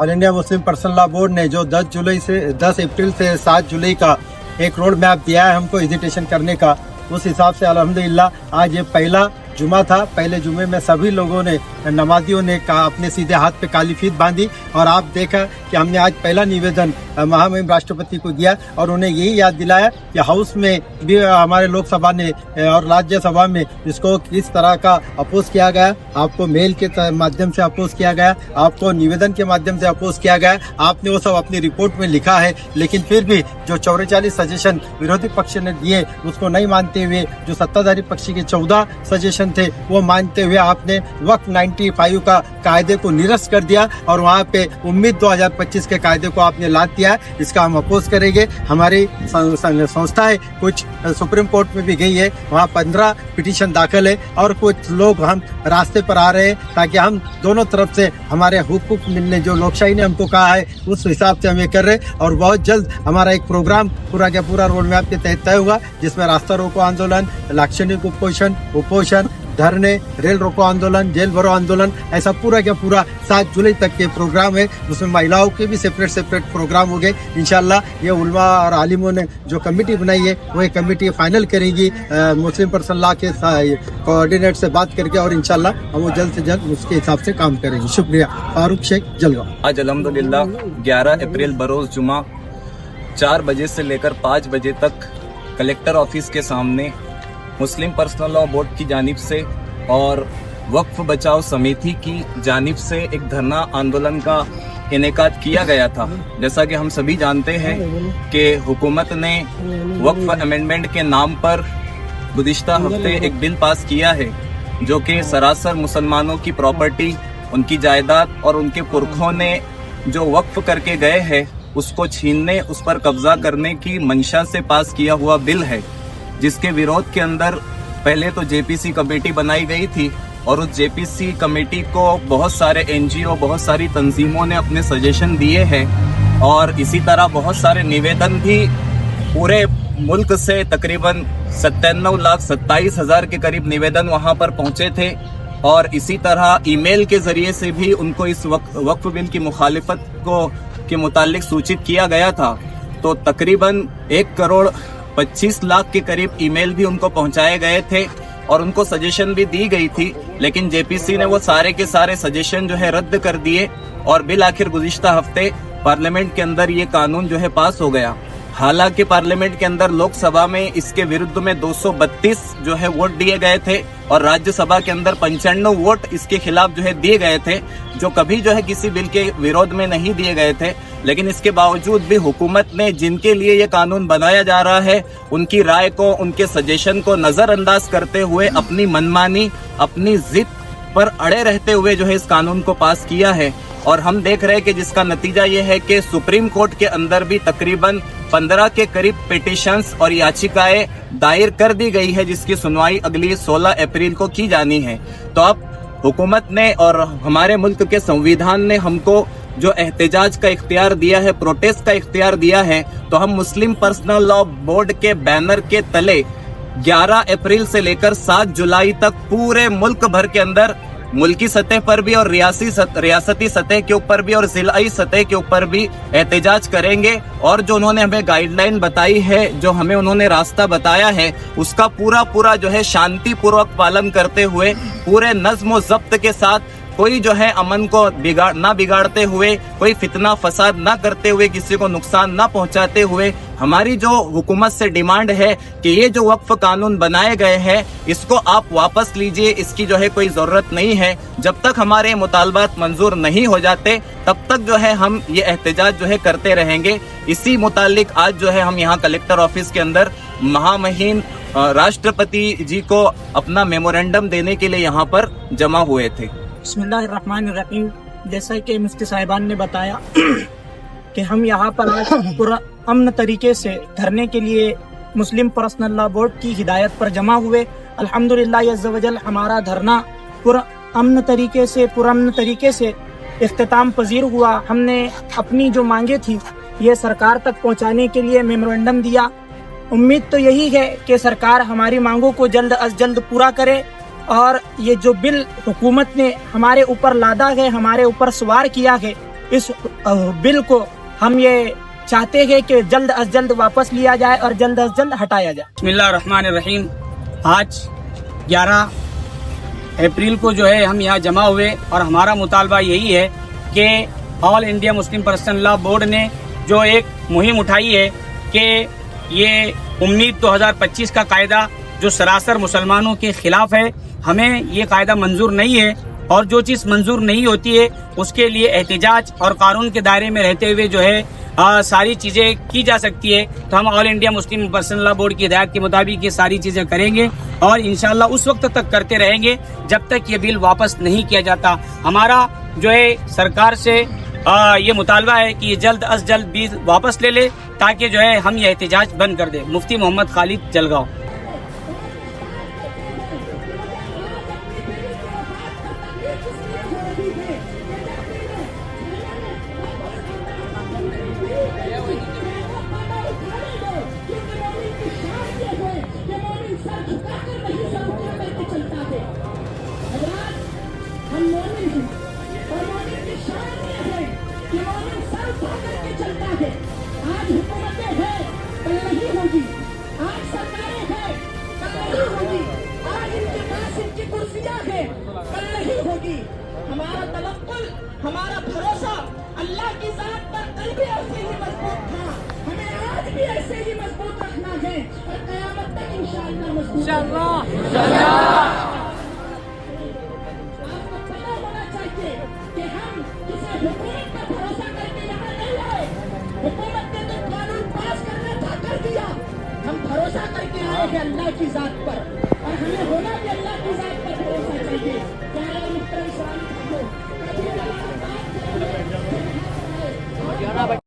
All India Muslim personal law board ने जो 10 अप्रैल से 7 जुलाई का एक रोड मैप दिया है हमको एजुकेशन करने का, उस हिसाब से अल्हम्दुलिल्लाह आज ये पहला जुमा था। पहले जुमे में सभी लोगों ने, नमाजियों ने अपने सीधे हाथ पे काली फीत बांधी और आप देखा कि हमने आज पहला निवेदन महामहिम राष्ट्रपति को दिया और उन्हें यही याद दिलाया कि हाउस में भी हमारे लोकसभा ने और राज्यसभा में इसको किस तरह का अपोज किया गया। आपको मेल के माध्यम से अपोज किया गया, आपको निवेदन के माध्यम से अपोज किया गया, आपने वो सब अपनी रिपोर्ट में लिखा है। लेकिन फिर भी जो 44 सजेशन विरोधी पक्ष ने दिए उसको नहीं मानते हुए, जो सत्ताधारी पक्ष के 14 सजेशन थे वो मानते हुए आपने वक्त 95 का कायदे को निरस्त कर दिया और वहाँ पे उम्मीद 2025 के कायदे को आपने लाद दिया। इसका हम अपोज करेंगे। हमारी संस्थाएं कुछ सुप्रीम कोर्ट में भी गई है, वहाँ 15 पिटीशन दाखिल है और कुछ लोग हम रास्ते पर आ रहे हैं ताकि हम दोनों तरफ से हमारे हुकूक मिलने, जो लोकशाही ने हमको कहा है उस हिसाब से हम ये कर रहे हैं। और बहुत जल्द हमारा एक प्रोग्राम पूरा का पूरा रोड मैप के तहत तय होगा, जिसमें रास्ता रोको आंदोलन, लाक्षणिक उपोषण, धरने, रेल रोको आंदोलन, जेल भरो आंदोलन, ऐसा पूरा का पूरा 7 जुलाई तक के प्रोग्राम है। उसमें महिलाओं के भी सेपरेट प्रोग्राम हो गए। इंशाल्लाह ये उलमा और आलिमों ने जो कमेटी बनाई है वो एक कमेटी फाइनल करेगी मुस्लिम पर्सनल लॉ के कोऑर्डिनेट से बात करके और इंशाल्लाह हम वो जल्द से जल्द उसके हिसाब से काम करेंगे। शुक्रिया। फारूक शेख, जलगांव। आज अल्हम्दुलिल्लाह 11 अप्रैल बरोज जुमा 4 बजे से लेकर 5 बजे तक कलेक्टर ऑफिस के सामने मुस्लिम पर्सनल लॉ बोर्ड की जानिब से और वक्फ बचाओ समिति की जानिब से एक धरना आंदोलन का इनेकाद किया गया था। जैसा कि हम सभी जानते हैं कि हुकूमत ने वक्फ अमेंडमेंट के नाम पर गुज़िश्ता हफ्ते एक बिल पास किया है जो कि सरासर मुसलमानों की प्रॉपर्टी, उनकी जायदाद और उनके पुरखों ने जो वक्फ करके गए हैं उसको छीनने, उस पर कब्जा करने की मंशा से पास किया हुआ बिल है, जिसके विरोध के अंदर पहले तो जेपीसी कमेटी बनाई गई थी और उस जेपीसी कमेटी को बहुत सारे एनजीओ, बहुत सारी तंजीमों ने अपने सजेशन दिए हैं और इसी तरह बहुत सारे निवेदन भी पूरे मुल्क से तकरीबन 97,27,000 के करीब निवेदन वहां पर पहुंचे थे और इसी तरह ईमेल के जरिए से भी उनको इस वक्फ बिल की मुखालिफत के मुतालिक सूचित किया गया था। तो तकरीबन 1,25 लाख के करीब ईमेल भी उनको पहुंचाए गए थे और उनको सजेशन भी दी गई थी, लेकिन जेपीसी ने वो सारे के सारे सजेशन जो है रद्द कर दिए और बिल आखिर गुज़िश्ता हफ्ते पार्लियामेंट के अंदर ये कानून जो है पास हो गया। हालांकि पार्लियामेंट के अंदर लोकसभा में इसके विरुद्ध में 232 जो है वोट दिए गए थे और राज्यसभा के अंदर 95 वोट इसके खिलाफ जो है दिए गए थे, जो कभी जो है किसी बिल के विरोध में नहीं दिए गए थे। लेकिन इसके बावजूद भी हुकूमत ने जिनके लिए ये कानून बनाया जा रहा है उनकी राय को, उनके सजेशन को नजरअंदाज करते हुए अपनी मनमानी, अपनी जिद पर अड़े रहते हुए जो है इस कानून को पास किया है। और हम देख रहे हैं कि जिसका नतीजा ये है कि सुप्रीम कोर्ट के अंदर भी तकरीबन 15 के करीब पिटीशंस और याचिकाएं दायर कर दी गई है, जिसकी सुनवाई अगली 16 अप्रैल को की जानी है। तो अब हुकूमत ने और हमारे मुल्क के संविधान ने हमको जो एहतजाज का इख्तियार दिया है, प्रोटेस्ट का इख्तियार दिया है, तो हम मुस्लिम पर्सनल लॉ बोर्ड के बैनर के तले 11 अप्रैल से लेकर 7 जुलाई तक पूरे मुल्क भर के अंदर मुल्की सतह पर भी और रियासती सतह के ऊपर भी और जिलाई सतह के ऊपर भी एहतजाज करेंगे और जो उन्होंने हमें गाइडलाइन बताई है, जो हमें उन्होंने रास्ता बताया है, उसका पूरा जो है शांतिपूर्वक पालन करते हुए, पूरे नज्म व ज़ब्त के साथ, कोई जो है अमन को ना बिगाड़ते हुए, कोई फितना फसाद ना करते हुए, किसी को नुकसान ना पहुंचाते हुए, हमारी जो हुकूमत से डिमांड है कि ये जो वक्फ कानून बनाए गए हैं इसको आप वापस लीजिए, इसकी जो है कोई जरूरत नहीं है। जब तक हमारे मुतालबात मंजूर नहीं हो जाते तब तक जो है हम ये एहतजाज जो है करते रहेंगे। इसी मुतालिक आज जो है हम यहाँ कलेक्टर ऑफिस के अंदर महामहिम राष्ट्रपति जी को अपना मेमोरेंडम देने के लिए यहाँ पर जमा हुए थे। बिस्मिल्लाहिर्रहमानिर्रहीम। जैसा कि मुफ्ती साहिबान ने बताया कि हम यहाँ पर आज पूरा अमन तरीके से धरने के लिए मुस्लिम पर्सनल लॉ बोर्ड की हिदायत पर जमा हुए। अल्हम्दुलिल्लाह अज़्ज़ा वजल हमारा धरना पुरअमन तरीके से इख्तिताम पजीर हुआ। हमने अपनी जो मांगे थी ये सरकार तक पहुँचाने के लिए मेमोरेंडम दिया। उम्मीद तो यही है कि सरकार हमारी मांगों को जल्द अज जल्द पूरा करे और ये जो बिल हुकूमत ने हमारे ऊपर लादा है, हमारे ऊपर सवार किया है, इस बिल को हम ये चाहते हैं कि जल्द अज जल्द वापस लिया जाए और जल्द अज जल्द हटाया जाए। बिस्मिल्लाहिर्रहमानिर्रहीम। आज 11 अप्रैल को जो है हम यहाँ जमा हुए और हमारा मुतालबा यही है कि all India Muslim personal law board ने जो एक मुहिम उठाई है कि ये उम्मीद 2025 का कायदा जो सरासर मुसलमानों के खिलाफ है, हमें ये कायदा मंजूर नहीं है और जो चीज़ मंजूर नहीं होती है उसके लिए एहतिजाज और कानून के दायरे में रहते हुए जो है सारी चीज़ें की जा सकती है। तो हम all India Muslim personal law board की हिदायत के मुताबिक ये सारी चीज़ें करेंगे और इंशाल्लाह उस वक्त तक करते रहेंगे जब तक ये बिल वापस नहीं किया जाता। हमारा जो है सरकार से ये मुतालबा है कि ये जल्द अज जल्द बिल वापस ले ले ताकि जो है हम ये एहतिजाज बंद कर दे। मुफ्ती मोहम्मद खालिद जलगांव। हम मोमिन हैं और मोमिन की शान ये है कि मोमिन सर उठा करके चलता है। आज हुकूमतें हैं, कल नहीं होगी। आज सरकारें हैं, कल नहीं होगी। आज इनके पास इनकी कुर्सियां हैं, कल नहीं होगी। हमारा तवक्कुल, हमारा भरोसा अल्लाह की जात पर कल भी ऐसे ही मजबूत था, हमें आज भी ऐसे ही मजबूत रखना है और क़यामत तक इंशाअल्लाह मजबूत।